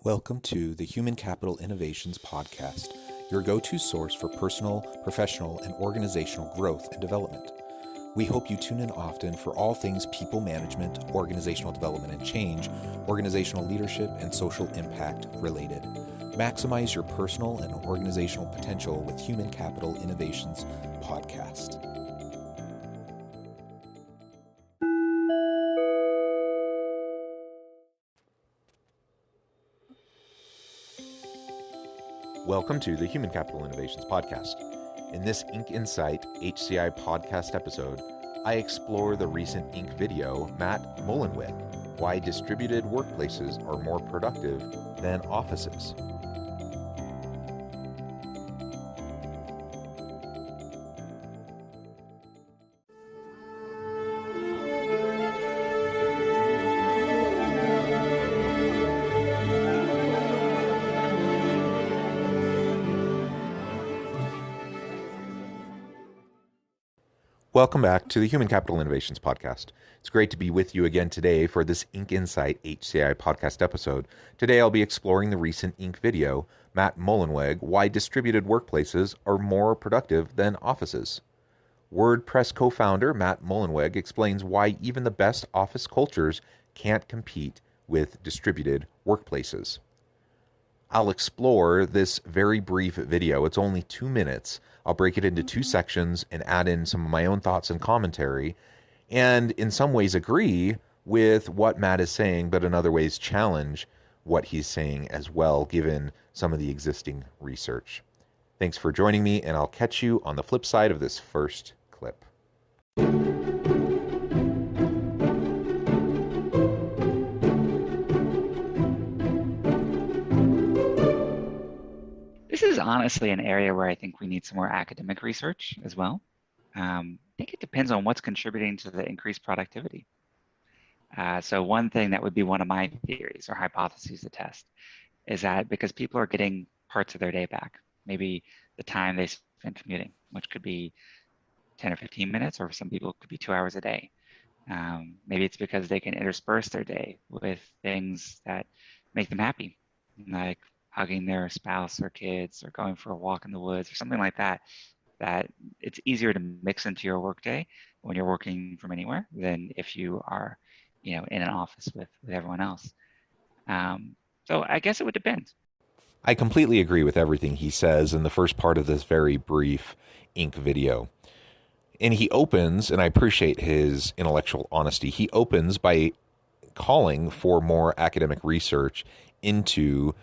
Welcome to the Human Capital Innovations Podcast, your go-to source for personal, professional, and organizational growth and development. We hope you tune in often for all things people management, organizational development and change, organizational leadership, and social impact related. Maximize your personal and organizational potential with Human Capital Innovations Podcast. Welcome to the Human Capital Innovations Podcast. In this Inc. Insight HCI podcast episode, I explore the recent Inc. video, Matt Mullen, Why Distributed Workplaces Are More Productive Than Offices. Welcome back to the Human Capital Innovations Podcast. It's great to be with you again today for this Inc. Insight HCI podcast episode. Today I'll be exploring the recent Inc. video, Matt Mullen, Why Distributed Workplaces Are More Productive Than Offices. WordPress co-founder Matt Mullen explains why even the best office cultures can't compete with distributed workplaces. I'll explore this very brief video. It's only 2 minutes. I'll break it into two sections and add in some of my own thoughts and commentary, and in some ways agree with what Matt is saying, but in other ways challenge what he's saying as well, given some of the existing research. Thanks for joining me, and I'll catch you on the flip side of this first clip. This is honestly an area where I think we need some more academic research as well. I think it depends on what's contributing to the increased productivity. So one thing that would be one of my theories or hypotheses to test is that because people are getting parts of their day back, maybe the time they spend commuting, which could be 10 or 15 minutes, or for some people it could be 2 hours a day. Maybe it's because they can intersperse their day with things that make them happy, like hugging their spouse or kids or going for a walk in the woods or something like that, that it's easier to mix into your workday when you're working from anywhere than if you are, in an office with everyone else. So I guess it would depend. I completely agree with everything he says in the first part of this very brief Inc. video. And he opens, and I appreciate his intellectual honesty, he opens by calling for more academic research into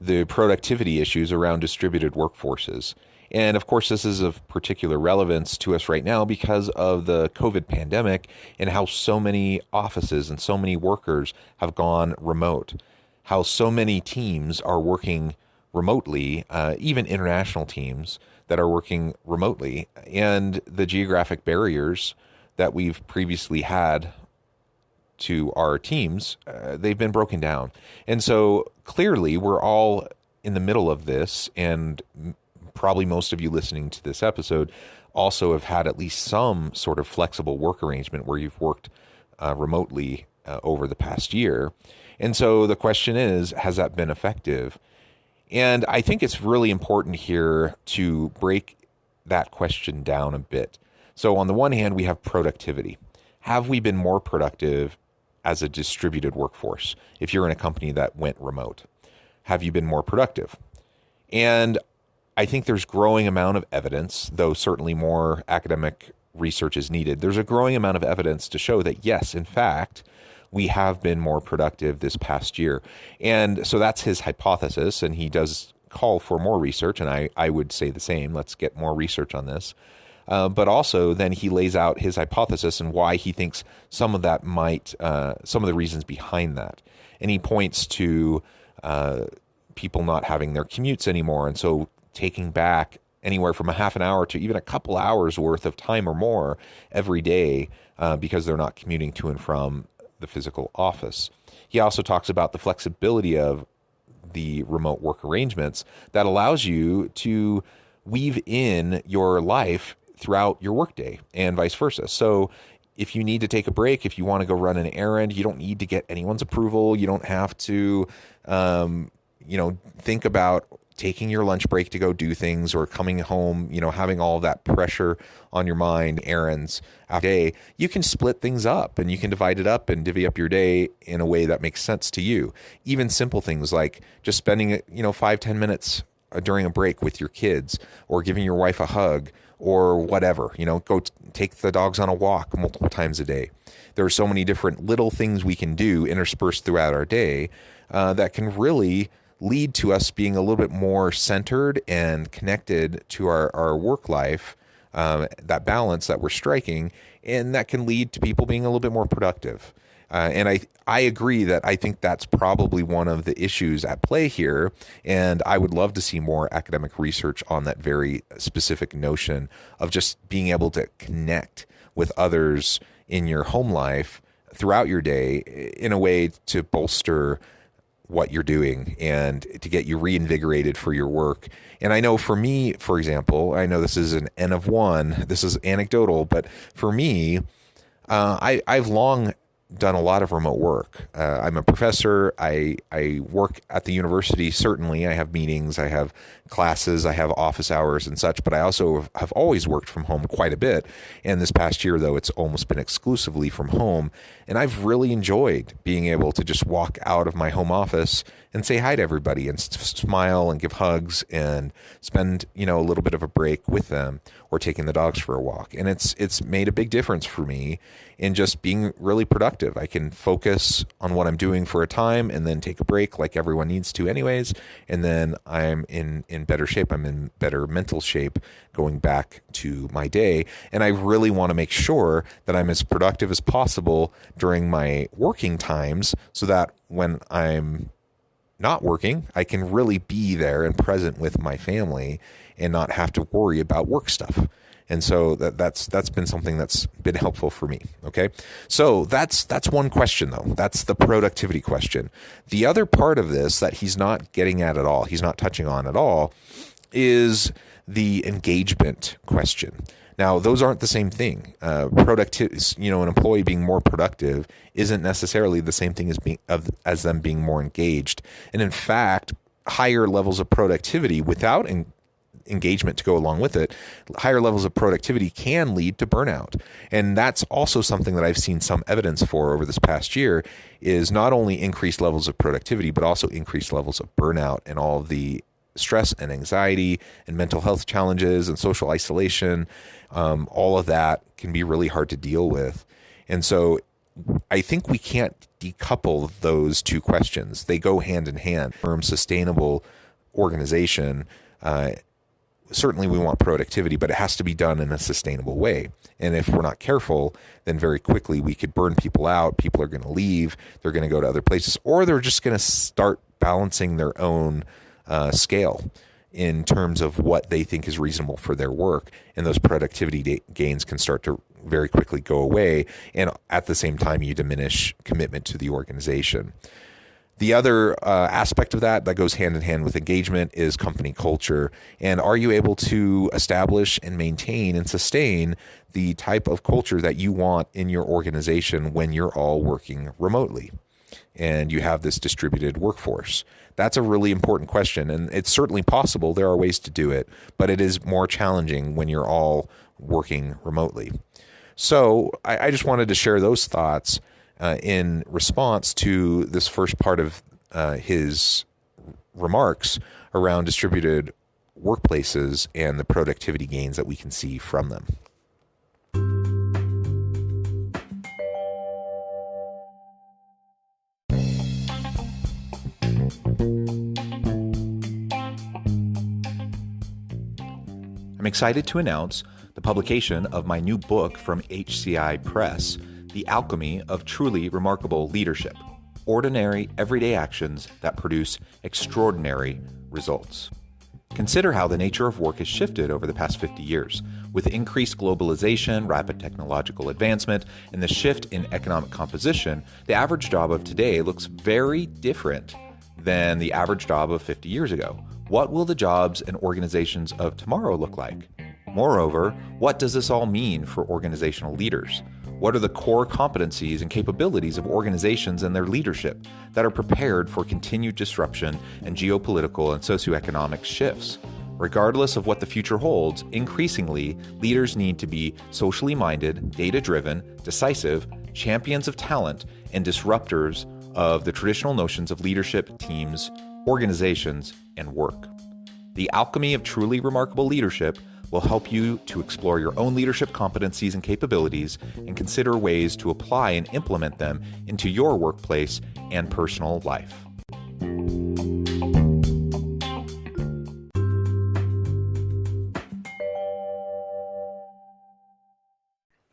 the productivity issues around distributed workforces. And of course, this is of particular relevance to us right now because of the COVID pandemic and how so many offices and so many workers have gone remote, how so many teams are working remotely, even international teams that are working remotely, and the geographic barriers that we've previously had to our teams, they've been broken down. And so clearly we're all in the middle of this, and probably most of you listening to this episode also have had at least some sort of flexible work arrangement where you've worked remotely over the past year. And so the question is, has that been effective? And I think it's really important here to break that question down a bit. So on the one hand, we have productivity. Have we been more productive as a distributed workforce? If you're in a company that went remote, have you been more productive? And I think there's growing amount of evidence, though certainly more academic research is needed. There's a growing amount of evidence to show that yes, in fact, we have been more productive this past year. And so that's his hypothesis, and he does call for more research, and I would say the same. Let's get more research on this. But also then he lays out his hypothesis and why he thinks some of that might, some of the reasons behind that. And he points to people not having their commutes anymore, and so taking back anywhere from a half an hour to even a couple hours worth of time or more every day because they're not commuting to and from the physical office. He also talks about the flexibility of the remote work arrangements that allows you to weave in your life throughout your workday and vice versa. So if you need to take a break, if you want to go run an errand, you don't need to get anyone's approval. You don't have to think about taking your lunch break to go do things, or coming home, having all that pressure on your mind, errands after day, you can split things up and you can divide it up and divvy up your day in a way that makes sense to you. Even simple things like just spending, 5-10 minutes during a break with your kids, or giving your wife a hug, or whatever, go take the dogs on a walk multiple times a day. There are so many different little things we can do interspersed throughout our day that can really lead to us being a little bit more centered and connected to our work life, that balance that we're striking, and that can lead to people being a little bit more productive. And I agree that I think that's probably one of the issues at play here, and I would love to see more academic research on that very specific notion of just being able to connect with others in your home life throughout your day in a way to bolster what you're doing and to get you reinvigorated for your work. And I know for me, for example, I know this is an N of one, this is anecdotal, but for me, I've long done a lot of remote work. I'm a professor. I work at the university. Certainly, I have meetings, I have classes, I have office hours and such, but I also have always worked from home quite a bit. And this past year, though, it's almost been exclusively from home. And I've really enjoyed being able to just walk out of my home office and say hi to everybody and smile and give hugs and spend, a little bit of a break with them, or taking the dogs for a walk. And it's made a big difference for me in just being really productive. I can focus on what I'm doing for a time and then take a break like everyone needs to anyways. And then I'm in better shape. I'm in better mental shape going back to my day. And I really want to make sure that I'm as productive as possible during my working times, so that when I'm not working, I can really be there and present with my family and not have to worry about work stuff. And so that's been something that's been helpful for me. Okay. So that's one question though. That's the productivity question. The other part of this that he's not getting at all, he's not touching on at all, is the engagement question. Now, those aren't the same thing. Productivity, an employee being more productive isn't necessarily the same thing as them being more engaged. And in fact, higher levels of productivity without engagement to go along with it, higher levels of productivity can lead to burnout. And that's also something that I've seen some evidence for over this past year, is not only increased levels of productivity, but also increased levels of burnout and all of the stress and anxiety and mental health challenges and social isolation. All of that can be really hard to deal with. And so I think we can't decouple those two questions. They go hand in hand. Sustainable organization, certainly we want productivity, but it has to be done in a sustainable way. And if we're not careful, then very quickly we could burn people out. People are going to leave. They're going to go to other places, or they're just going to start balancing their own scale in terms of what they think is reasonable for their work. And those productivity gains can start to very quickly go away. And at the same time, you diminish commitment to the organization. The other aspect of that goes hand in hand with engagement is company culture. And are you able to establish and maintain and sustain the type of culture that you want in your organization when you're all working remotely and you have this distributed workforce? That's a really important question, and it's certainly possible. There are ways to do it, but it is more challenging when you're all working remotely. So I just wanted to share those thoughts in response to this first part of his remarks around distributed workplaces and the productivity gains that we can see from them. I'm excited to announce the publication of my new book from HCI Press, The Alchemy of Truly Remarkable Leadership: Ordinary, Everyday Actions That Produce Extraordinary Results. Consider how the nature of work has shifted over the past 50 years. With increased globalization, rapid technological advancement, and the shift in economic composition, the average job of today looks very different than the average job of 50 years ago. What will the jobs and organizations of tomorrow look like? Moreover, what does this all mean for organizational leaders? What are the core competencies and capabilities of organizations and their leadership that are prepared for continued disruption and geopolitical and socioeconomic shifts? Regardless of what the future holds, increasingly, leaders need to be socially minded, data-driven, decisive, champions of talent, and disruptors of the traditional notions of leadership, teams, organizations, and work. The alchemy of truly remarkable leadership will help you to explore your own leadership competencies and capabilities and consider ways to apply and implement them into your workplace and personal life.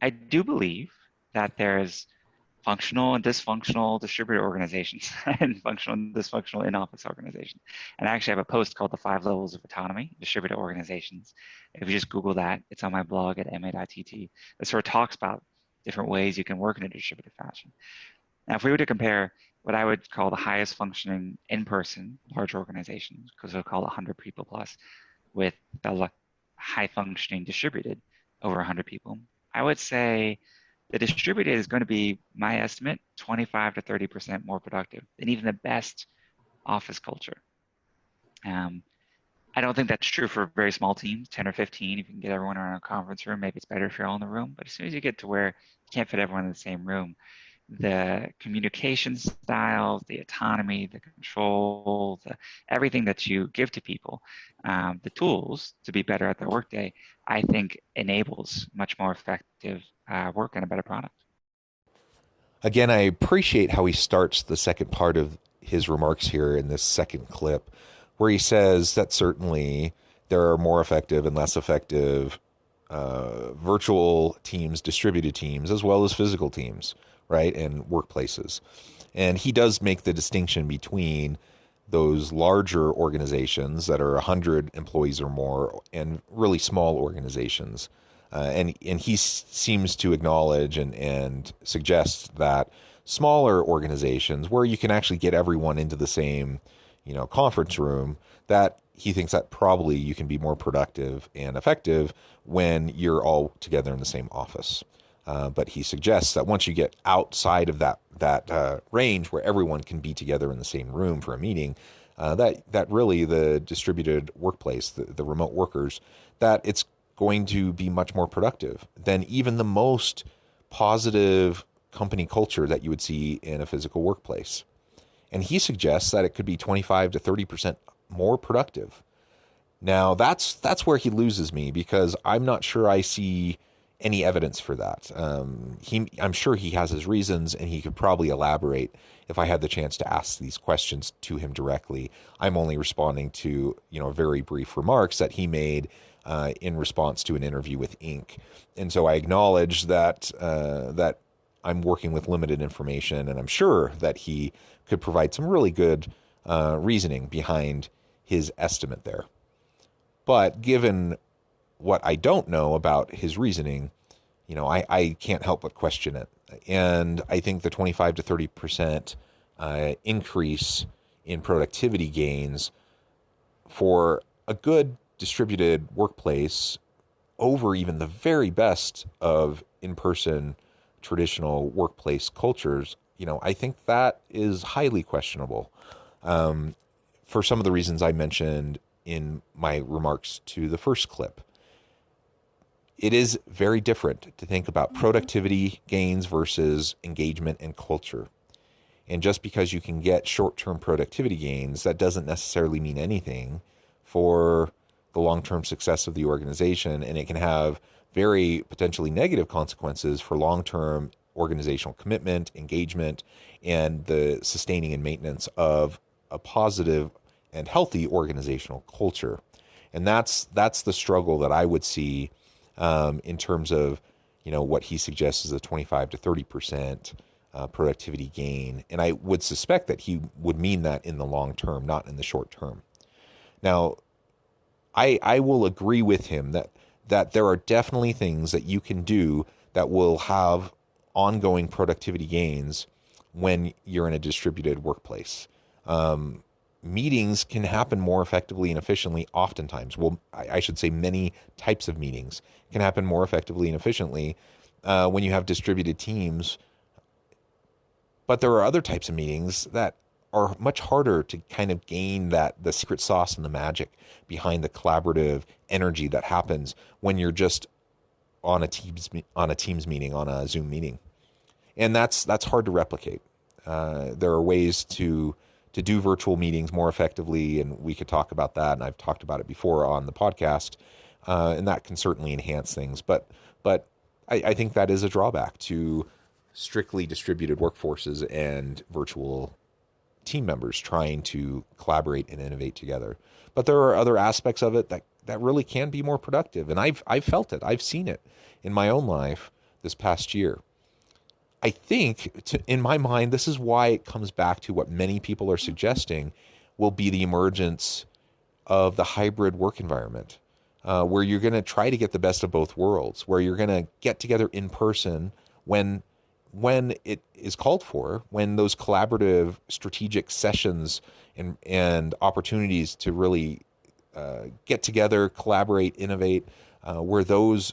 I do believe that there's functional and dysfunctional distributed organizations and functional and dysfunctional in-office organizations. And I actually have a post called The 5 Levels of Autonomy, Distributed Organizations. If you just Google that, it's on my blog at ma.tt. It sort of talks about different ways you can work in a distributed fashion. Now, if we were to compare what I would call the highest functioning in-person large organizations, because we'll call it 100 people plus, with the high functioning distributed over 100 people, I would say the distributed is going to be, my estimate, 25 to 30% more productive than even the best office culture. I don't think that's true for very small teams, 10 or 15. If you can get everyone around a conference room, maybe it's better if you're all in the room. But as soon as you get to where you can't fit everyone in the same room, the communication styles, the autonomy, the control, everything that you give to people, the tools to be better at their workday, I think enables much more effective work and a better product. Again, I appreciate how he starts the second part of his remarks here in this second clip, where he says that certainly there are more effective and less effective virtual teams, distributed teams, as well as physical teams, right, and workplaces. And he does make the distinction between those larger organizations that are 100 employees or more and really small organizations. And he seems to acknowledge and suggest that smaller organizations where you can actually get everyone into the same, conference room, that he thinks that probably you can be more productive and effective when you're all together in the same office. But he suggests that once you get outside of that range where everyone can be together in the same room for a meeting, that really the distributed workplace, the remote workers, that it's going to be much more productive than even the most positive company culture that you would see in a physical workplace. And he suggests that it could be 25 to 30% more productive. Now, that's where he loses me, because I'm not sure I see any evidence for that. I'm sure he has his reasons, and he could probably elaborate if I had the chance to ask these questions to him directly. I'm only responding to very brief remarks that he made in response to an interview with Inc. And so I acknowledge that I'm working with limited information, and I'm sure that he could provide some really good reasoning behind his estimate there. But given what I don't know about his reasoning, I can't help but question it. And I think the 25 to 30% increase in productivity gains for a good distributed workplace over even the very best of in-person traditional workplace cultures, I think that is highly questionable for some of the reasons I mentioned in my remarks to the first clip. It is very different to think about productivity gains versus engagement and culture. And just because you can get short-term productivity gains, that doesn't necessarily mean anything for the long-term success of the organization, and it can have very potentially negative consequences for long-term organizational commitment, engagement, and the sustaining and maintenance of a positive and healthy organizational culture. And that's the struggle that I would see in terms of what he suggests is a 25 to 30% productivity gain. And I would suspect that he would mean that in the long term, not in the short term. Now, I will agree with him that there are definitely things that you can do that will have ongoing productivity gains when you're in a distributed workplace. Meetings can happen more effectively and efficiently oftentimes. Well, I should say many types of meetings can happen more effectively and efficiently when you have distributed teams. But there are other types of meetings that are much harder to kind of gain the secret sauce and the magic behind the collaborative energy that happens when you're just on a Teams meeting, on a Zoom meeting, and that's hard to replicate. There are ways to do virtual meetings more effectively, and we could talk about that. And I've talked about it before on the podcast, and that can certainly enhance things. But I think that is a drawback to strictly distributed workforces and virtual team members trying to collaborate and innovate together. But there are other aspects of it that really can be more productive. And I've felt it. I've seen it in my own life this past year. I think, in my mind, this is why it comes back to what many people are suggesting will be the emergence of the hybrid work environment, where you're going to try to get the best of both worlds, where you're going to get together in person when it is called for, when those collaborative strategic sessions and opportunities to really get together, collaborate, innovate, where those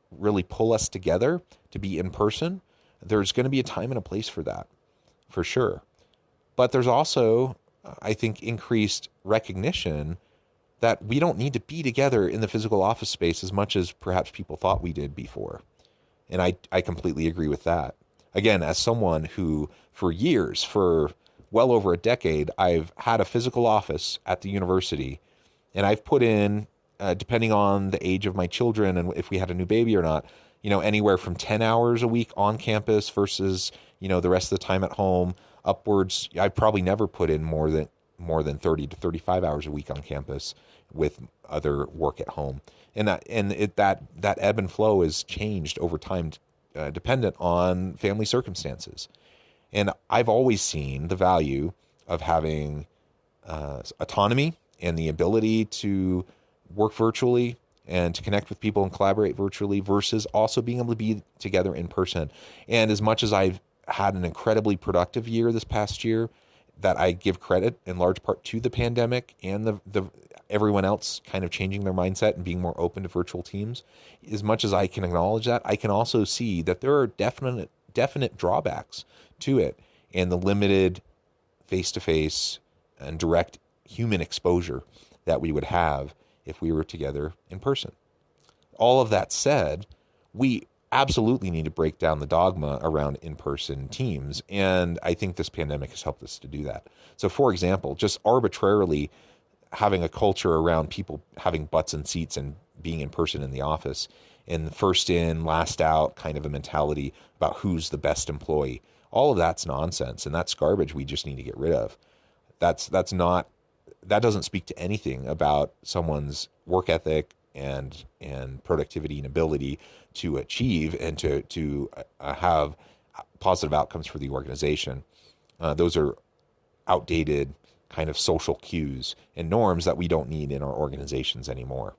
really pull us together to be in person. There's going to be a time and a place for that, for sure. But there's also, I think, increased recognition that we don't need to be together in the physical office space as much as perhaps people thought we did before. And I completely agree with that. Again, as someone who for years, for well over a decade, I've had a physical office at the university, and I've put in, depending on the age of my children and if we had a new baby or not, anywhere from 10 hours a week on campus versus, the rest of the time at home, upwards. I've probably never put in more than 30 to 35 hours a week on campus with other work at home. And that ebb and flow has changed over time, dependent on family circumstances. And I've always seen the value of having autonomy and the ability to work virtually and to connect with people and collaborate virtually versus also being able to be together in person. And as much as I've had an incredibly productive year this past year, that I give credit in large part to the pandemic and the everyone else kind of changing their mindset and being more open to virtual teams, as much as I can acknowledge that, I can also see that there are definite drawbacks to it and the limited face-to-face and direct human exposure that we would have if we were together in person. All of that said, we absolutely need to break down the dogma around in-person teams, and I think this pandemic has helped us to do that. So, for example, just arbitrarily having a culture around people having butts in seats and being in person in the office, and first in, last out kind of a mentality about who's the best employee. All of that's nonsense, and that's garbage we just need to get rid of. That doesn't speak to anything about someone's work ethic and productivity and ability to achieve and to have positive outcomes for the organization. Those are outdated kind of social cues and norms that we don't need in our organizations anymore.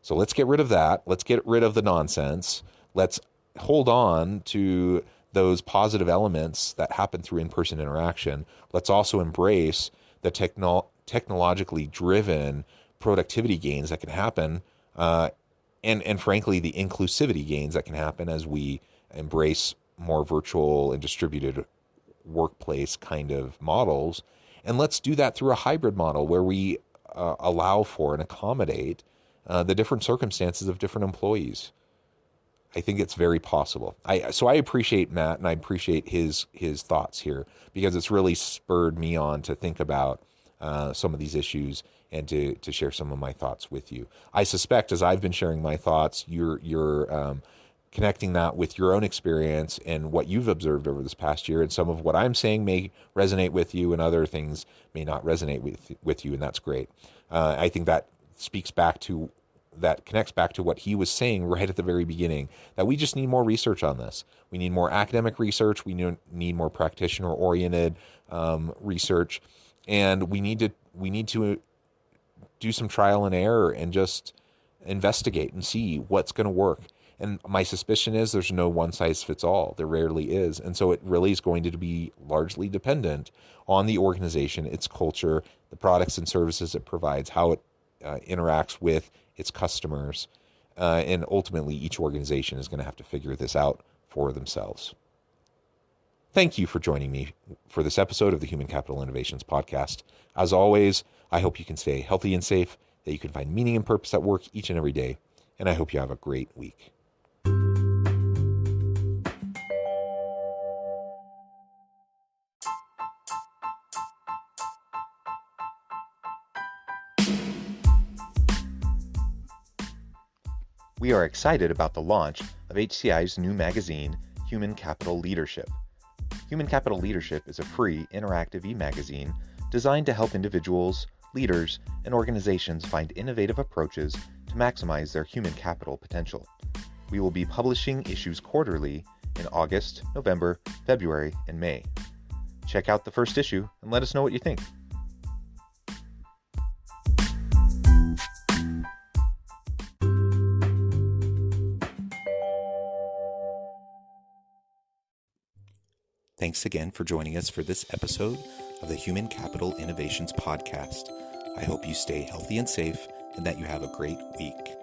So let's get rid of that. Let's get rid of the nonsense. Let's hold on to those positive elements that happen through in-person interaction. Let's also embrace the technologically driven productivity gains that can happen, and frankly, the inclusivity gains that can happen as we embrace more virtual and distributed workplace kind of models. And let's do that through a hybrid model where we allow for and accommodate the different circumstances of different employees. I think it's very possible. So I appreciate Matt, and I appreciate his thoughts here, because it's really spurred me on to think about some of these issues and to share some of my thoughts with you. I suspect as I've been sharing my thoughts, you're connecting that with your own experience and what you've observed over this past year, and some of what I'm saying may resonate with you and other things may not resonate with you, and that's great. I think that connects back to what he was saying right at the very beginning, that we just need more research on this. We need more academic research. We need more practitioner-oriented research, and we need to do some trial and error and just investigate and see what's going to work. And my suspicion is there's no one size fits all. There rarely is. And so it really is going to be largely dependent on the organization, its culture, the products and services it provides, how it interacts with its customers. And ultimately, each organization is going to have to figure this out for themselves. Thank you for joining me for this episode of the Human Capital Innovations Podcast. As always, I hope you can stay healthy and safe, that you can find meaning and purpose at work each and every day, and I hope you have a great week. We are excited about the launch of HCI's new magazine, Human Capital Leadership. Human Capital Leadership is a free, interactive e-magazine designed to help individuals, leaders, and organizations find innovative approaches to maximize their human capital potential. We will be publishing issues quarterly in August, November, February, and May. Check out the first issue and let us know what you think. Thanks again for joining us for this episode of the Human Capital Innovations Podcast. I hope you stay healthy and safe and that you have a great week.